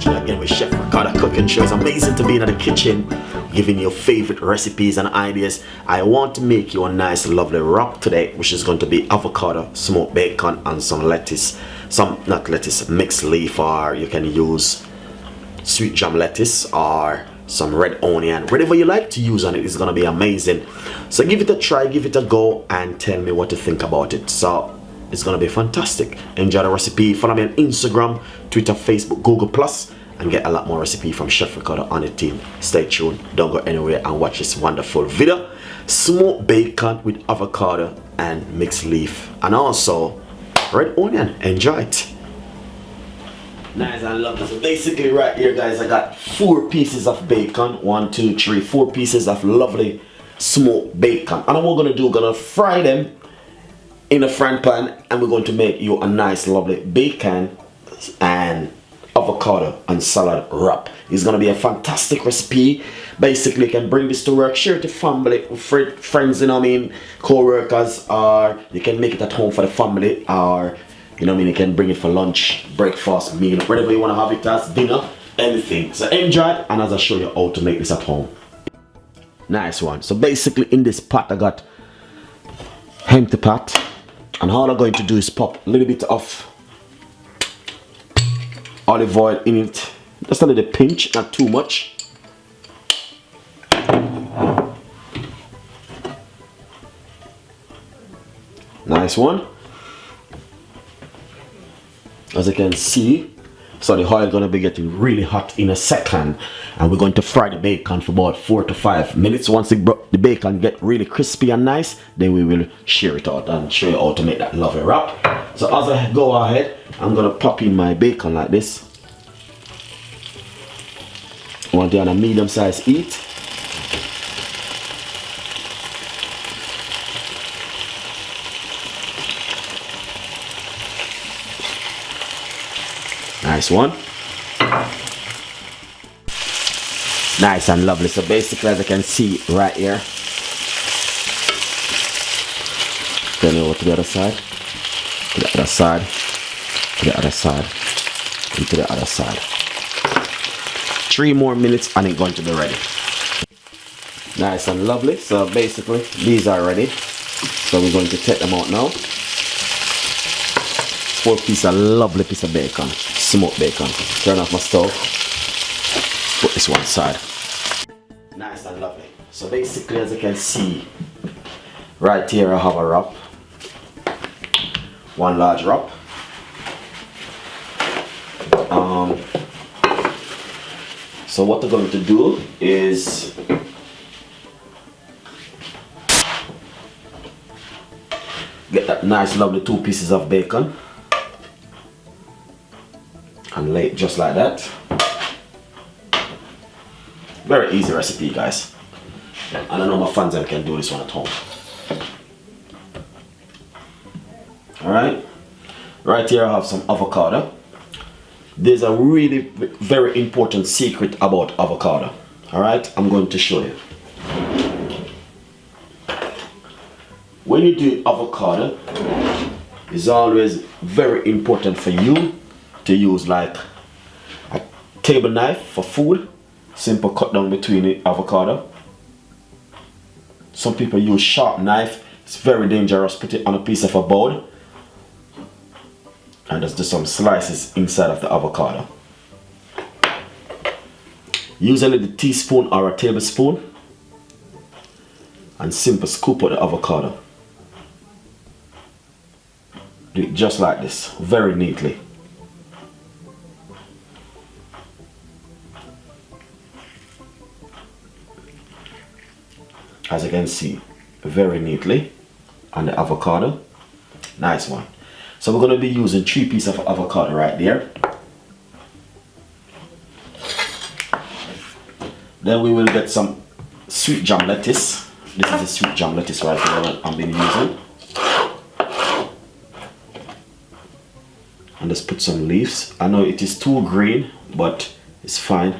show again with Chef Ricardo Cooking Show. It's amazing to be in the kitchen, giving you your favorite recipes and ideas. I want to make you a nice, lovely wrap today, which is going to be avocado, smoked bacon, and some lettuce. Not lettuce, mixed leaf, or you can use sweet jam lettuce or some red onion. Whatever you like to use on it is going to be amazing. So give it a try, give it a go, and tell me what you think about it. So it's gonna be fantastic. Enjoy the recipe. Follow me on Instagram, Twitter, Facebook, Google+, and get a lot more recipe from Chef Ricardo on the team. Stay tuned, don't go anywhere, and watch this wonderful video. Smoked bacon with avocado and mixed leaf, and also red onion. Enjoy it. Nice and lovely. So basically right here, guys, I got 4 pieces of bacon. 1, 2, 3, 4 pieces of lovely smoked bacon. And what we're gonna do, we're gonna fry them in a frying pan, and we're going to make you a nice lovely bacon and avocado and salad wrap. It's going to be a fantastic recipe. Basically, you can bring this to work, share it to family, friends, you know what I mean, co-workers, or you can make it at home for the family, or you know what I mean, you can bring it for lunch, breakfast, meal, whatever you want to have it as, dinner, anything. So enjoy it, and as I show you how to make this at home. Nice one. So basically in this pot I got empty pot. And all I'm going to do is pop a little bit of olive oil in it. Just a little pinch, not too much. Nice one. As you can see, so the oil is going to be getting really hot in a second, and we're going to fry the bacon for about 4 to 5 minutes. Once the bacon get really crispy and nice, then we will share it out and show you how to make that lovely wrap. So as I go ahead, I'm going to pop in my bacon like this. I want it on a medium size heat. Nice one. Nice and lovely. So basically, as you can see right here, turn it over to the other side, to the other side, to the other side, and to the other side. 3 more minutes and it's going to be ready. Nice and lovely. So basically, these are ready. So we're going to take them out now. 4 pieces of lovely piece of bacon, smoked bacon. Turn off my stove. Put this one side. Nice and lovely. So basically, as you can see, right here I have a wrap. 1 large wrap. So what we're going to do is get that nice lovely 2 pieces of bacon and lay it just like that. Very easy recipe, guys. And I know my fans can do this one at home. Alright, right here I have some avocado. There's a really very important secret about avocado. Alright, I'm going to show you. When you do avocado, it's always very important for you to use like a table knife for food. Simple cut down between the avocado. Some people use sharp knife. It's very dangerous. Put it on a piece of a bowl and just do some slices inside of the avocado. Use a little teaspoon or a tablespoon and simple scoop out the avocado. Do it just like this, very neatly. As you can see, very neatly on the avocado. Nice one. So we're going to be using 3 pieces of avocado right there. Then we will get some sweet jam lettuce. This is the sweet jam lettuce right here that I've been using. And just put some leaves. I know it is too green, but it's fine.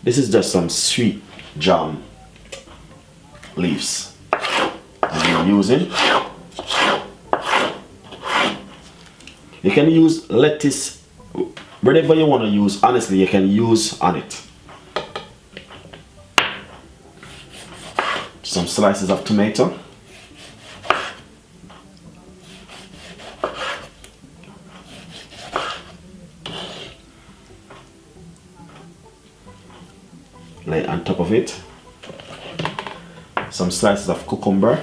This is just some sweet jam leaves I'm using. You can use lettuce, whatever you want to use, honestly, you can use on it. Some slices of tomato. Lay on top of it. Some slices of cucumber.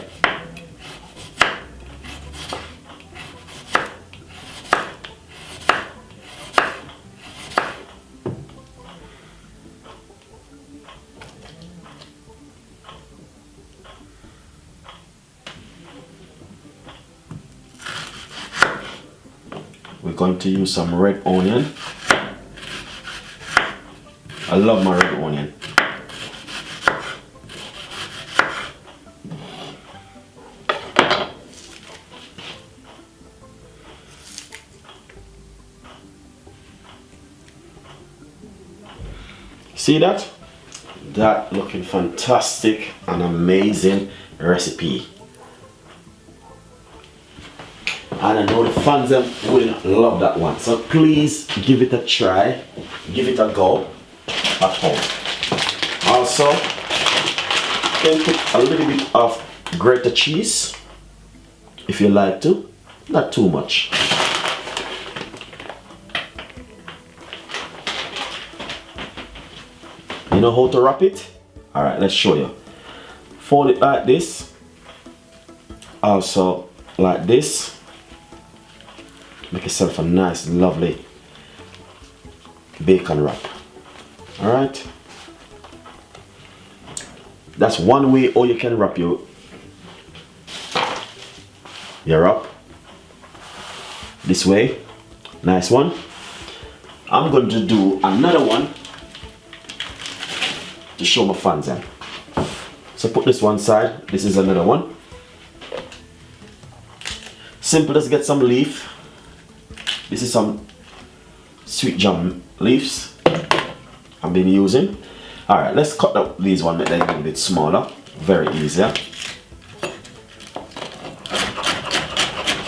We're going to use some red onion. I love my red onion. See that? That looking fantastic and amazing recipe. And I know the fans will love that one. So please give it a try. Give it a go at home. Also, you can put a little bit of grated cheese if you like to. Not too much. You know how to wrap it? Alright, let's show you. Fold it like this. Also like this. Make yourself a nice, lovely bacon wrap. Alright? That's one way or you can wrap your wrap. This way. Nice one. I'm going to do another one to show my fans in. So put this one side. This is another one. Simple, let's get some leaf. This is some sweet jam leaves I've been using. Alright, let's cut up these ones, make them a little bit smaller. Very easy.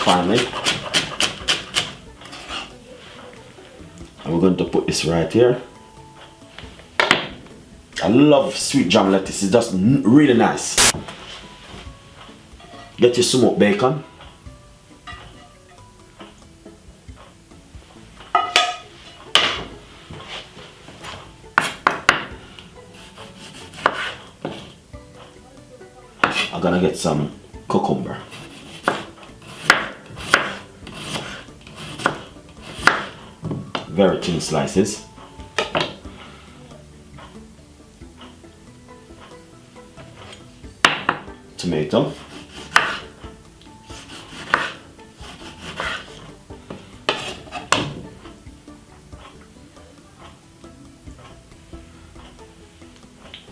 Finally. And we're going to put this right here. I love sweet jam lettuce, it's just really nice. Get your smoked bacon. I'm gonna get some cucumber. Very thin slices. Tomato.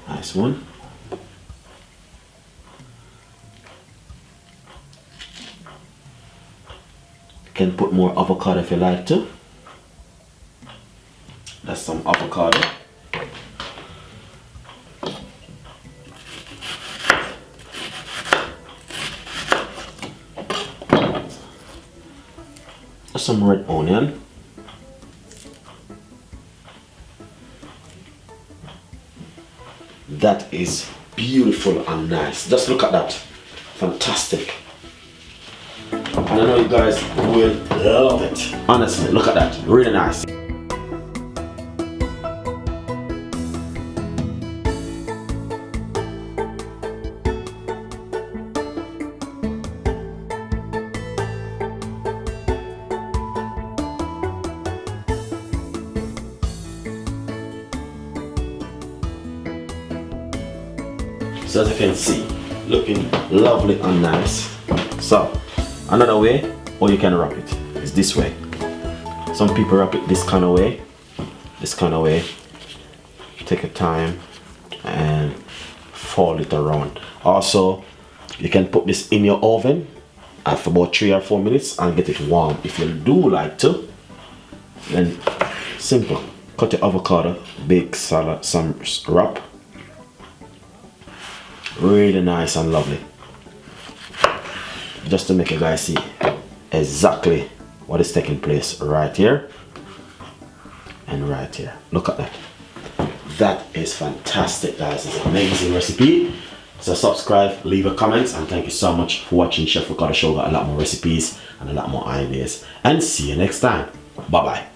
Nice one. You can put more avocado if you like to. That's some avocado. Some red onion. That is beautiful and nice. Just look at that. Fantastic. And I know you guys will love it. Honestly, look at that. Really nice. So as you can see, looking lovely and nice. So another way, or you can wrap it, is this way. Some people wrap it this kind of way. This kind of way. Take your time and fold it around. Also, you can put this in your oven for about 3 or 4 minutes and get it warm. If you do like to, then simple. cut the avocado, bake salad, some wrap. Really nice and lovely. Just to make you guys see exactly what is taking place right here and right here. Look at that. That is fantastic, guys. It's an amazing recipe. So subscribe, leave a comment, and thank you so much for watching Chef Ricardo Show. Got a lot more recipes and a lot more ideas. And see you next time. Bye bye.